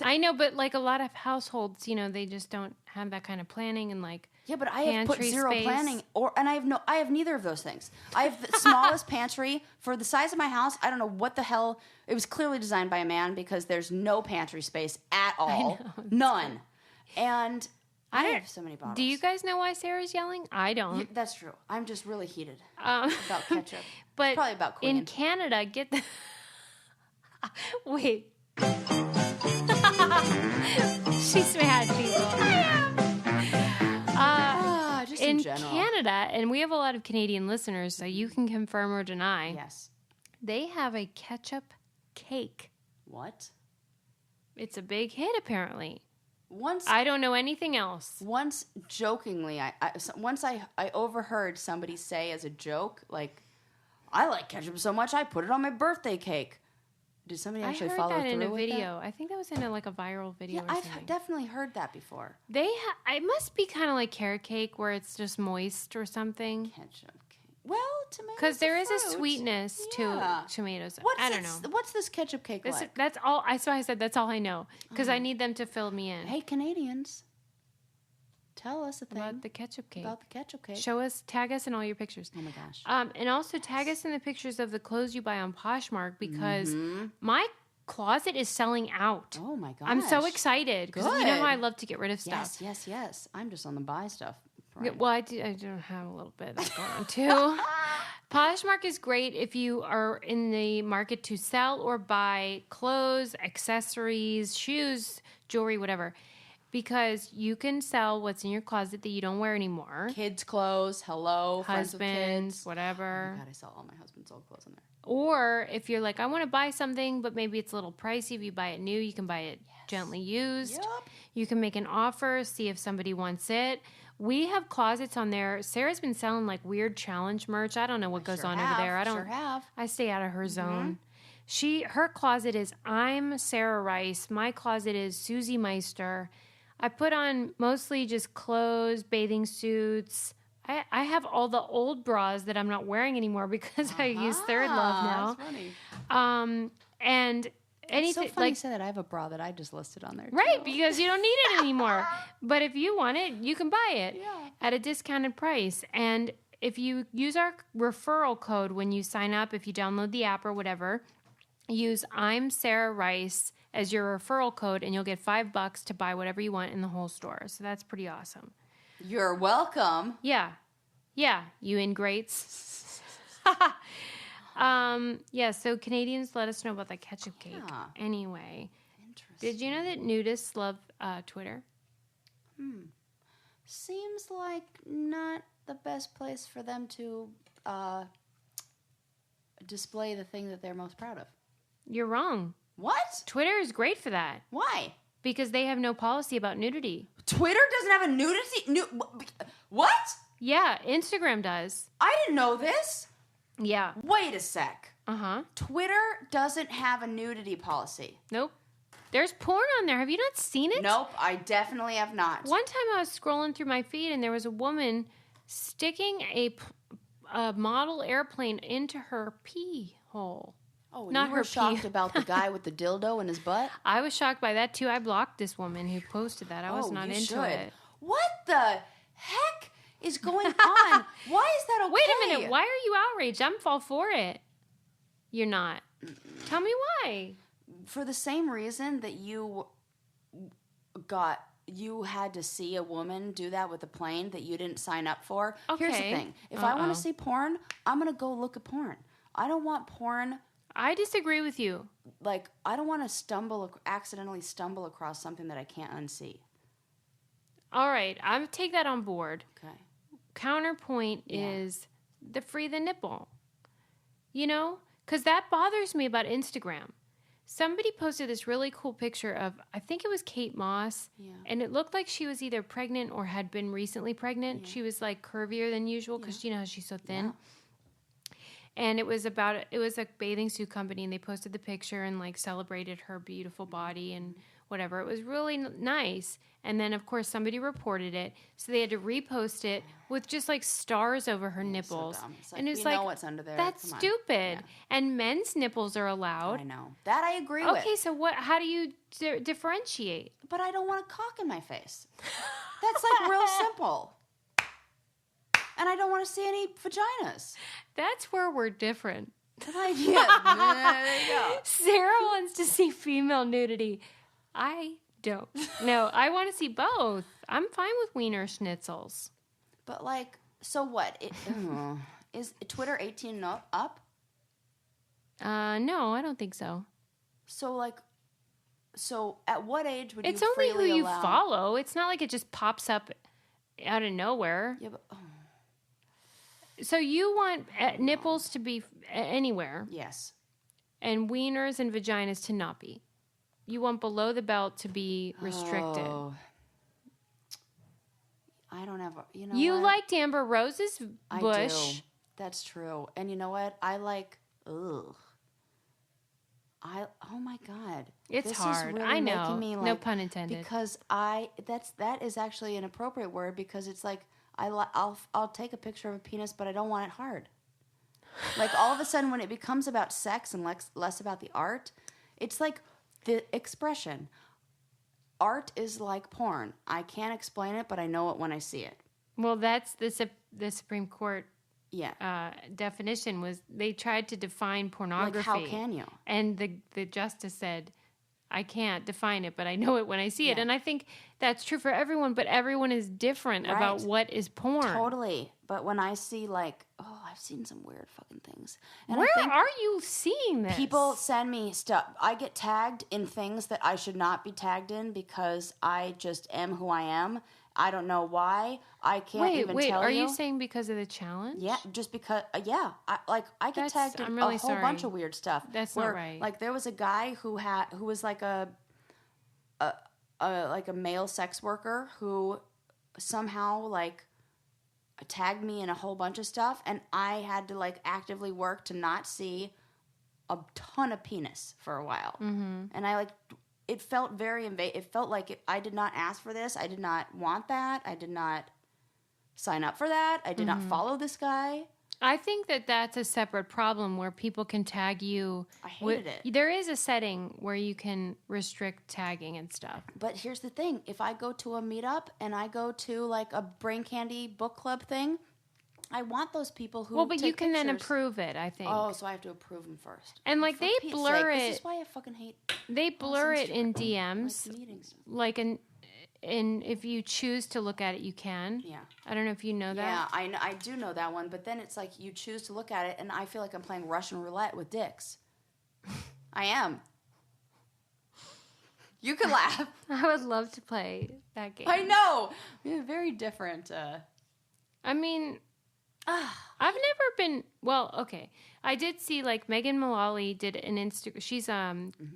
I know, but like a lot of households, they just don't have that kind of planning and like. Yeah, but I have put zero space. planning, and I have neither of those things. I have the smallest pantry for the size of my house. I don't know what the hell. It was clearly designed by a man because there's no pantry space at all, none. And I have so many bottles. Do you guys know why Sarah's yelling? I don't. Yeah, that's true. I'm just really heated about ketchup. But it's probably about Queen. In Canada, wait. She's mad, people. Just in general. Canada, and we have a lot of Canadian listeners, so you can confirm or deny. Yes. They have a ketchup cake. What? It's a big hit, apparently. Once I don't know anything else. Once jokingly, I overheard somebody say as a joke, like, I like ketchup so much I put it on my birthday cake. Did somebody actually follow through with that? I heard that in a video. I think that was in a viral video. Yeah, I've definitely heard that before. It must be kind of like carrot cake where it's just moist or something. Ketchup cake. Well, tomatoes. Because there is a sweetness to tomatoes. I don't know. What's this ketchup cake like? That's all. So I said that's all I know because I need them to fill me in. Hey, Canadians, tell us a thing about the ketchup cake. Tag us in all your pictures. Oh my gosh. And also tag us in the pictures of the clothes you buy on Poshmark because my closet is selling out. Oh my gosh. I'm so excited because you know how I love to get rid of stuff. Yes. I'm just on the buy stuff. Right. Well, I do have a little bit of that going on too. Poshmark is great if you are in the market to sell or buy clothes, accessories, shoes, jewelry, whatever. because you can sell what's in your closet that you don't wear anymore. Kids' clothes, friends with Husbands, kids. whatever. Oh my God, I sell all my husband's old clothes in there. Or if you're like, I want to buy something, but maybe it's a little pricey. If you buy it new, you can buy it gently used. Yep. You can make an offer, see if somebody wants it. We have closets on there. Sarah's been selling like weird challenge merch. I don't know what goes on over there. Sure have. I stay out of her zone. Her closet is I'm Sarah Rice. My closet is Susie Meister. I put on mostly just clothes, bathing suits. I have all the old bras that I'm not wearing anymore because I use Third Love now. That's funny. And anything It's so funny you say that. I have a bra that I just listed on there. right, too. because you don't need it anymore. But if you want it, you can buy it at a discounted price. And if you use our referral code when you sign up, if you download the app or whatever, use I'm Sarah Rice as your referral code, and you'll get $5 to buy whatever you want in the whole store. So that's pretty awesome. You're welcome. Yeah, you ingrates. So Canadians, let us know about that ketchup cake. Yeah. Anyway, Interesting. did you know that nudists love Twitter? Seems like not the best place for them to display the thing that they're most proud of. You're wrong. What? Twitter is great for that Why? because they have no policy about nudity. Twitter doesn't have a nudity. What? Yeah, Instagram does. I didn't know this. Yeah. Wait a sec. Uh-huh. Twitter doesn't have a nudity policy. Nope. There's porn on there. Have you not seen it? Nope, I definitely have not. One time I was scrolling through my feed and there was a woman sticking a model airplane into her pee hole. Oh, Not you were her shocked pee. about the guy with the dildo in his butt? I was shocked by that too. I blocked this woman who posted that. I was not you into should. it. What the heck is going on? Why is that okay? Wait a minute. Why are you outraged? I'm all for it. You're not. Tell me why. For the same reason that you had to see a woman do that with a plane that you didn't sign up for. Here's the Okay. thing. If I want to see porn, I'm going to go look at porn. I don't want porn. I disagree with you. Like, I don't want to accidentally stumble across something that I can't unsee. All right. I would take that on board. Okay. Counterpoint is the free the nipple. You know? Because that bothers me about Instagram. Somebody posted this really cool picture of, I think it was Kate Moss, and it looked like she was either pregnant or had been recently pregnant. Yeah. She was like curvier than usual because you know how she's so thin. Yeah. And it was a bathing suit company, and they posted the picture and like celebrated her beautiful body and whatever. It was really nice. And then, of course, somebody reported it, so they had to repost it with just like stars over her nipples. So it's like, and it's know what's under there. That's stupid. Yeah. And men's nipples are allowed. I know that. I agree with. Okay, so what? How do you differentiate? But I don't want a cock in my face. That's like real simple. And I don't want to see any vaginas. That's where we're different. There you go. Sarah wants to see female nudity. I don't. No, I want to see both. I'm fine with wiener schnitzels. But like, so what? Is Twitter 18 and up? No, I don't think so. So at what age would it's you only freely who you allow... follow. It's not like it just pops up out of nowhere. Yeah, but... So you want nipples to be anywhere. Yes. And wieners and vaginas to not be. You want below the belt to be restricted. Oh. I don't have... You know You what? liked Amber Rose's bush. I do. That's true. And you know what? I like... Ugh. Oh my God. It's this hard. Is really I know. making me like, no pun intended. Because that is actually an appropriate word because it's like... I'll take a picture of a penis, but I don't want it hard. Like all of a sudden, when it becomes about sex and less about the art, it's like the expression. Art is like porn. I can't explain it, but I know it when I see it. Well, that's the Supreme Court. Yeah. Definition was they tried to define pornography. Like how can you? And the justice said, I can't define it, but I know it when I see it. And I think that's true for everyone, but everyone is different about what is porn. Totally. But when I see like, I've seen some weird fucking things. And Where I think are you seeing this? people send me stuff. I get tagged in things that I should not be tagged in because I just am who I am. I don't know why. I can't even tell you. Wait, are you saying because of the challenge? Yeah, just because, I get tagged in really a whole bunch of weird stuff. That's not right. Like, there was a guy who was like a male sex worker who somehow, like, tagged me in a whole bunch of stuff, and I had to, like, actively work to not see a ton of penis for a while. Mm-hmm. And I, like, it felt very invasive. It felt like I did not ask for this. I did not want that. I did not sign up for that. I did not follow this guy. I think that that's a separate problem where people can tag you. I hated it. There is a setting where you can restrict tagging and stuff. But here's the thing. If I go to a meetup and I go to like a Brain Candy book club thing, I want those people who but you can pictures. then approve it, I think. Oh, so I have to approve them first. And like they blur it. This is why I fucking hate. They blur it in DMs. Like meetings. Like and if you choose to look at it, you can. Yeah. I don't know if you know that. Yeah, I do know that one. But then it's like you choose to look at it, and I feel like I'm playing Russian roulette with dicks. I am. You can laugh. I would love to play that game. I know. We have very different. I mean, I've never been. Well, okay. I did see like Megan Mullally did an Instagram. She's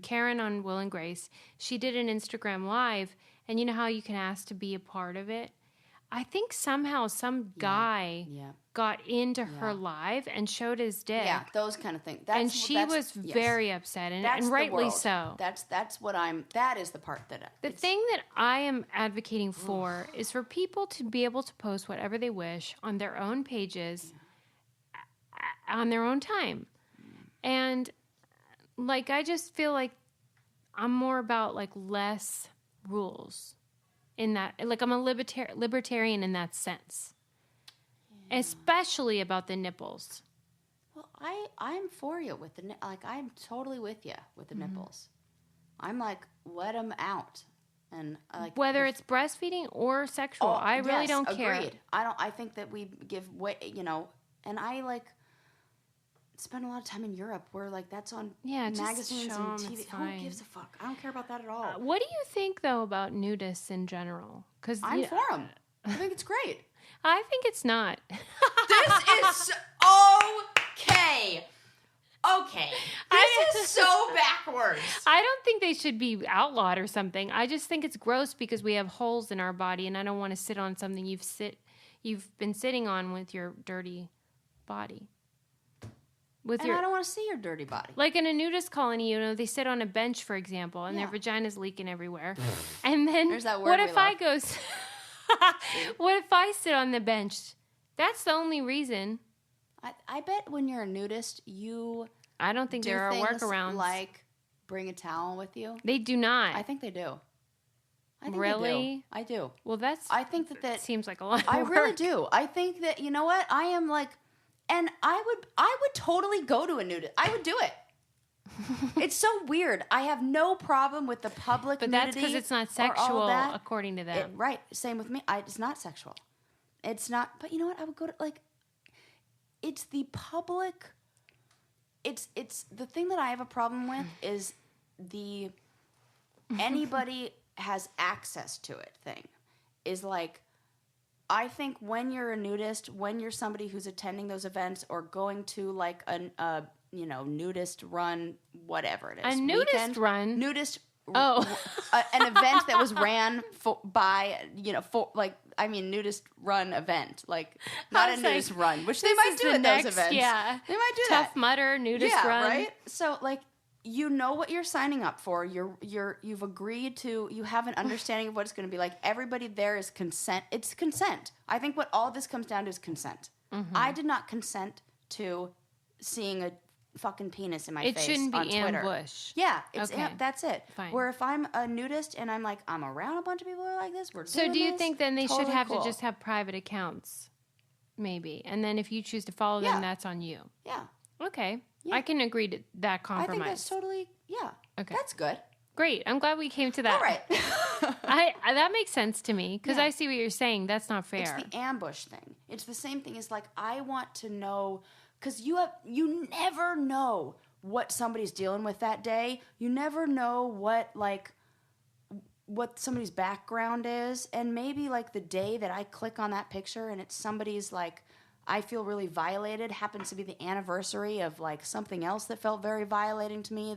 Karen on Will and Grace. She did an Instagram live, and you know how you can ask to be a part of it. I think somehow some guy got into her live and showed his dick. Yeah, those kind of things. And she was very upset, and rightly so. That's what I'm. That is the part that. The thing that I am advocating for is for people to be able to post whatever they wish on their own pages, on their own time, and like I just feel like I'm more about like less rules. In that, like I'm a libertarian in that sense, especially about the nipples. Well, I'm for you with the I'm totally with you with the nipples. I'm like let them out, and like whether it's breastfeeding or sexual, I really don't care. Agreed. I think that we give way, and I like spend a lot of time in Europe where like that's on magazines and TV. Who gives a fuck? I don't care about that at all. What do you think though about nudists in general? Because I'm for them. I think it's great. I think it's not. This is okay. Okay. This is so backwards. I don't think they should be outlawed or something. I just think it's gross because we have holes in our body, and I don't want to sit on something you've been sitting on with your dirty body. I don't want to see your dirty body. Like in a nudist colony, they sit on a bench, for example, and their vagina's leaking everywhere. And then there's that word what if I go? What if I sit on the bench? That's the only reason. I bet when you're a nudist, you. I don't think there are workarounds. Like bring a towel with you. They do not. I think they do. Really? I do. Well, I think that seems like a lot. I really do. I think that you know what I am like. And I would totally go to a nudist. I would do it. It's so weird. I have no problem with the public nudity. But that's because it's not sexual, according to them. Right. Same with me. It's not sexual. It's not. But you know what? I would go to it's the public. It's the thing that I have a problem with is the anybody has access to it thing. Is like. I think when you're a nudist, when you're somebody who's attending those events or going to like a nudist run, whatever it is, an event that was ran by nudist run event, like not a nudist run, which they might do at those events. Yeah, they might do Tough Mudder nudist run, right? So like. You know what you're signing up for. You've agreed to. You have an understanding of what it's going to be like. Everybody there is consent. It's consent. I think what all this comes down to is consent. Mm-hmm. I did not consent to seeing a fucking penis in my face. It shouldn't be ambush. Yeah, that's it. Fine. Where if I'm a nudist and I'm like I'm around a bunch of people who are like this, So do you think then they should have to just have private accounts, maybe, and then if you choose to follow them, that's on you. Yeah. Okay. Yeah. I can agree to that compromise. I think that's totally, okay. That's good. Great. I'm glad we came to that. All right. That makes sense to me because Yeah. I see what you're saying. That's not fair. It's the ambush thing. It's the same thing as like, I want to know, because you never know what somebody's dealing with that day. You never know what somebody's background is. And maybe like the day that I click on that picture and it's somebody's like, I feel really violated, happens to be the anniversary of like something else that felt very violating to me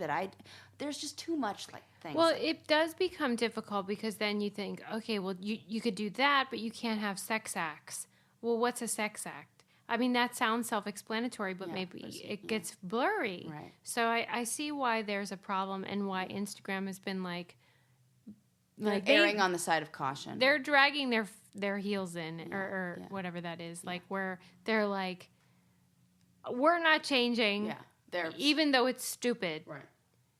there's just too much like things. Well, it does become difficult because then you think, okay, well, you could do that, but you can't have sex acts. Well, what's a sex act? I mean, that sounds self-explanatory, but maybe it gets blurry. Right. So I see why there's a problem and why Instagram has been like erring on the side of caution. They're dragging their heels in or whatever that is, like where they're like, we're not changing, even though it's stupid. Right.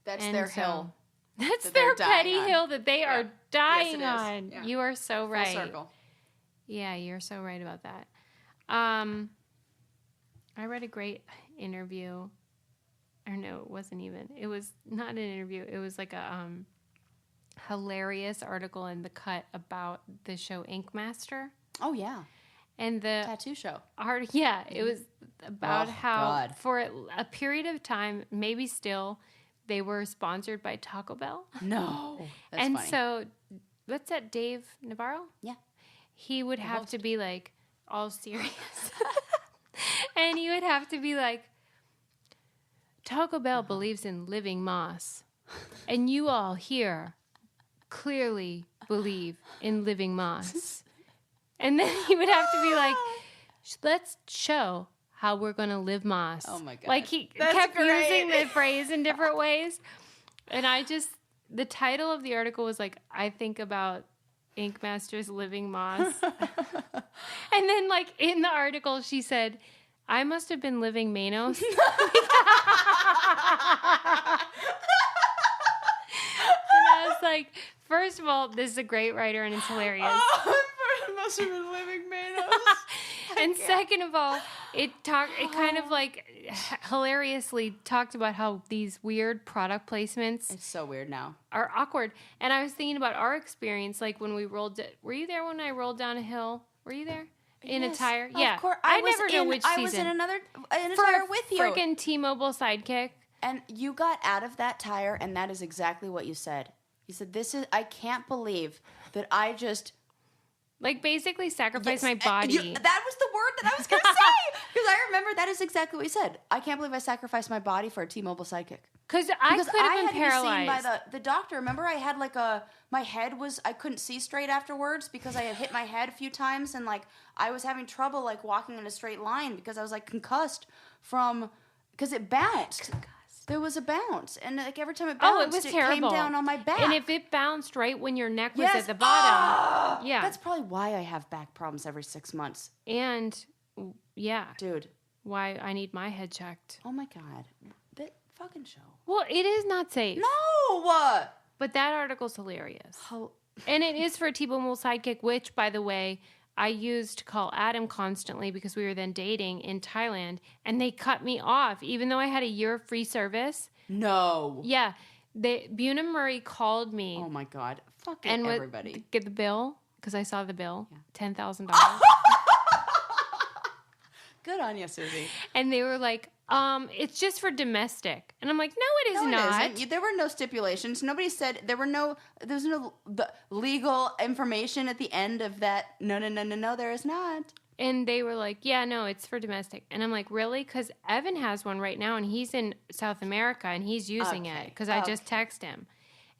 That's their hill. That's their petty hill that they are dying on. Yeah. You are so right. Full circle. Yeah, you're so right about that. I read a great interview. Or no, it wasn't even. It was not an interview. It was like a hilarious article in The Cut about the show Ink Master. Oh, yeah. And the tattoo show. It was about how for a period of time, maybe still, they were sponsored by Taco Bell. No. That's and funny. so, what's that, Dave Navarro? Yeah. He would have to be like all serious. And he would have to be like, Taco Bell believes in living moss. And you all here clearly believe in living moss. And then he would have to be like, let's show how we're going to live moss. Oh, my God. Like he That's kept great. using the phrase in different ways. And the title of the article was like, I think about Ink Master's living moss. And then like in the article, she said, I must have been living Manos. And I was like, first of all, this is a great writer and it's hilarious. Oh, I must have been living Manos. And second of all, it kind of like hilariously talked about how these weird product placements It's so weird now. are awkward. And I was thinking about our experience, like when we were you there when I rolled down a hill? Were you there? In a tire? Yeah. Of course. I never know which season. I was in a For tire with you. Freaking T-Mobile Sidekick. And you got out of that tire, and that is exactly what you said. You said, I can't believe that I just... Like, basically sacrifice Yes, my body. That was the word that I was going to say. Because I remember that is exactly what you said. I can't believe I sacrificed my body for a T-Mobile Sidekick. Because I could have been had paralyzed. to be seen by the doctor. Remember, I had like my head was, I couldn't see straight afterwards because I had hit my head a few times, and like I was having trouble like walking in a straight line because I was like concussed because it bounced. There was a bounce, and like every time it bounced, it was terrible. Came down on my back. And if it bounced right when your neck was at the bottom, that's probably why I have back problems every 6 months. And Dude, why I need my head checked. Oh my God, that fucking show. Well, it is not safe. No, but that article's hilarious. And it is for T-Mobile Sidekick, which, by the way, I used to call Adam constantly because we were then dating in Thailand, and they cut me off, even though I had a year of free service. No. Yeah. Bune and Murray called me. Oh, my God. Fucking everybody. Get the bill, because I saw the bill, $10,000. Good on you, Susie. And they were like, it's just for domestic. And I'm like, no, it is not. It isn't. There were no stipulations. Nobody said there was no the legal information at the end of that. No, there is not. And they were like, yeah, no, it's for domestic. And I'm like, really? Because Evan has one right now, and he's in South America, and he's using it because I just texted him.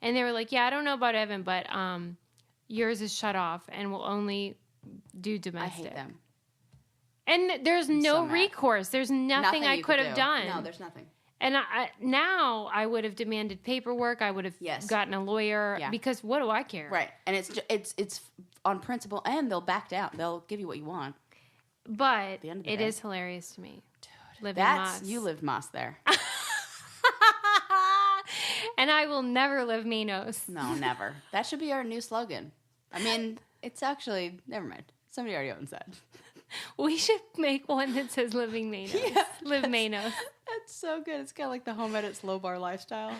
And they were like, yeah, I don't know about Evan, but yours is shut off and will only do domestic. I hate them. And there's no recourse. There's nothing I could have done. No, there's nothing. And now I would have demanded paperwork. I would have gotten a lawyer because what do I care? Right. And it's on principle, and they'll back down. They'll give you what you want. But it is hilarious to me. Dude, living moss. You lived moss there. And I will never live Minos. No, never. That should be our new slogan. I mean, it's actually, never mind. Somebody already owns that. We should make one that says living Minos. Live Minos. That's so good. It's kind of like the home edits low bar lifestyle.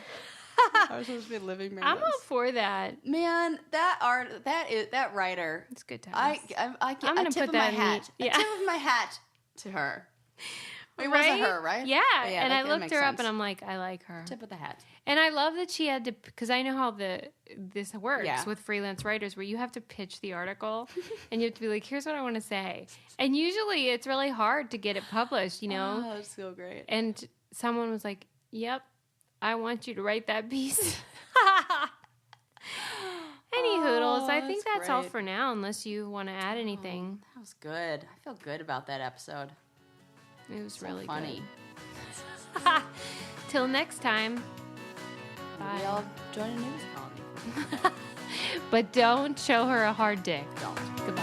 I was supposed to be living. I'm all for that. Man, that writer. It's good times. I I'm gonna tip put of my that in hat. the- A tip of my hat to her. It Right? wasn't her, right? Yeah. Yeah, And that I looked makes her up sense. and I'm like, I like her. Tip of the hat. And I love that she had to, because I know how this works Yeah. with freelance writers, where you have to pitch the article and you have to be like, here's what I want to say. And usually it's really hard to get it published, you know? Oh, that's so great. And someone was like, yep, I want you to write that piece. Any hoodles. I think that's all great. for now, unless you want to add anything. That was good. I feel good about that episode. It was So really funny. good. Till next time. We Bye. all join a news colony. But don't show her a hard dick. Don't. Goodbye.